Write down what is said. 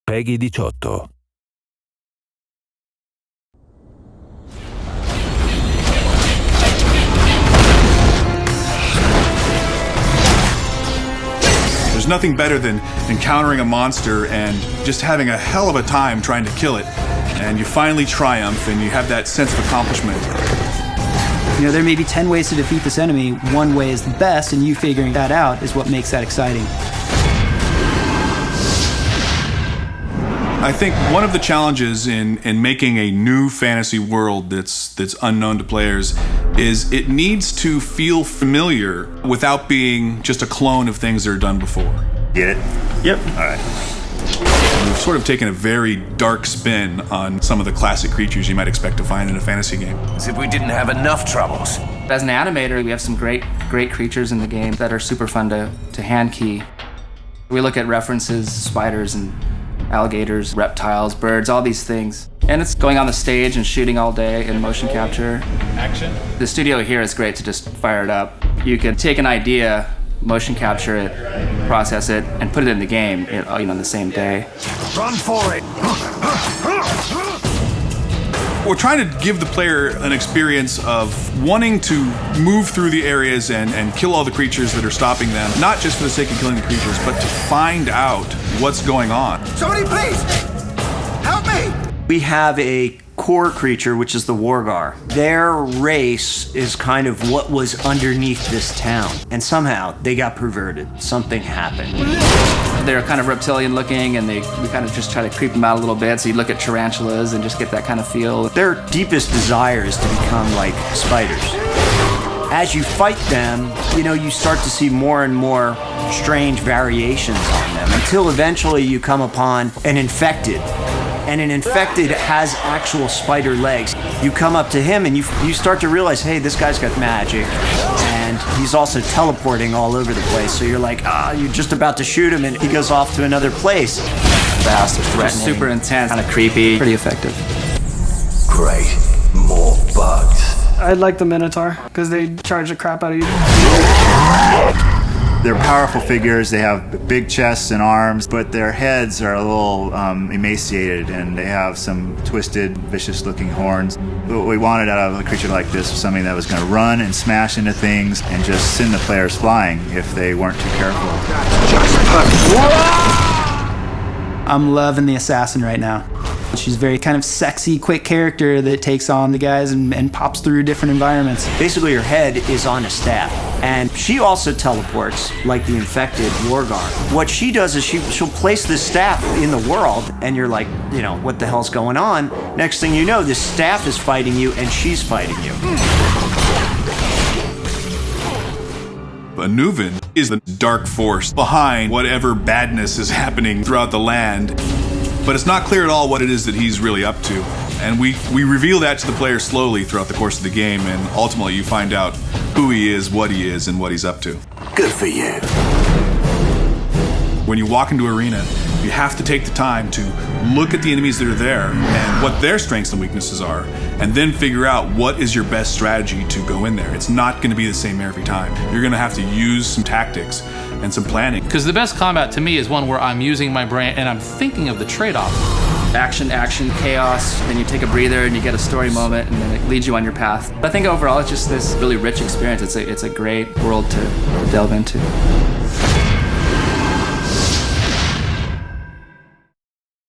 Peggy 18. There's nothing better than encountering a monster and just having a hell of a time trying to kill it. And you finally triumph and you have that sense of accomplishment. You know, there may be 10 ways to defeat this enemy. One way is the best, and you figuring that out is what makes that exciting. I think one of the challenges in making a new fantasy world that's unknown to players is it needs to feel familiar without being just a clone of things that are done before. Get it? Yep. All right. We've sort of taken a very dark spin on some of the classic creatures you might expect to find in a fantasy game. As if we didn't have enough troubles. As an animator, we have some great creatures in the game that are super fun to hand key. We look at references, spiders and alligators, reptiles, birds, all these things. And it's going on the stage and shooting all day in motion capture. Action. The studio here is great to just fire it up. You could take an idea, motion capture it, process it, and put it in the game, on the same day. Run for it! We're trying to give the player an experience of wanting to move through the areas and kill all the creatures that are stopping them, not just for the sake of killing the creatures, but to find out what's going on. Somebody please! Help me! We have a core creature, which is the Wargar. Their race is kind of what was underneath this town. And somehow they got perverted. Something happened. They're kind of reptilian looking, and we kind of just try to creep them out a little bit. So you look at tarantulas and just get that kind of feel. Their deepest desire is to become like spiders. As you fight them, you start to see more and more strange variations on them until eventually you come upon an infected. And an infected has actual spider legs. You come up to him and you start to realize, hey, this guy's got magic. And he's also teleporting all over the place. So you're like, you're just about to shoot him and he goes off to another place. Fast, threatening, super intense, kind of creepy, pretty effective. Great. More bugs. I like the Minotaur, because they charge the crap out of you. They're powerful figures. They have big chests and arms, but their heads are a little emaciated, and they have some twisted, vicious-looking horns. What we wanted out of a creature like this was something that was going to run and smash into things and just send the players flying if they weren't too careful. I'm loving the assassin right now. She's a very kind of sexy, quick character that takes on the guys and pops through different environments. Basically, her head is on a staff. And she also teleports, like the infected Wargar. What she does is she'll place this staff in the world, and you're like, what the hell's going on? Next thing you know, this staff is fighting you, and she's fighting you. Anuvan is the dark force behind whatever badness is happening throughout the land. But it's not clear at all what it is that he's really up to. And we reveal that to the player slowly throughout the course of the game, and ultimately you find out who he is, and what he's up to. Good for you. When you walk into arena, you have to take the time to look at the enemies that are there and what their strengths and weaknesses are, and then figure out what is your best strategy to go in there. It's not going to be the same every time. You're going to have to use some tactics and some planning. Because the best combat to me is one where I'm using my brain and I'm thinking of the trade-off. Action, chaos, then you take a breather and you get a story moment, and then it leads you on your path. I think overall it's just this really rich experience. It's a great world to delve into.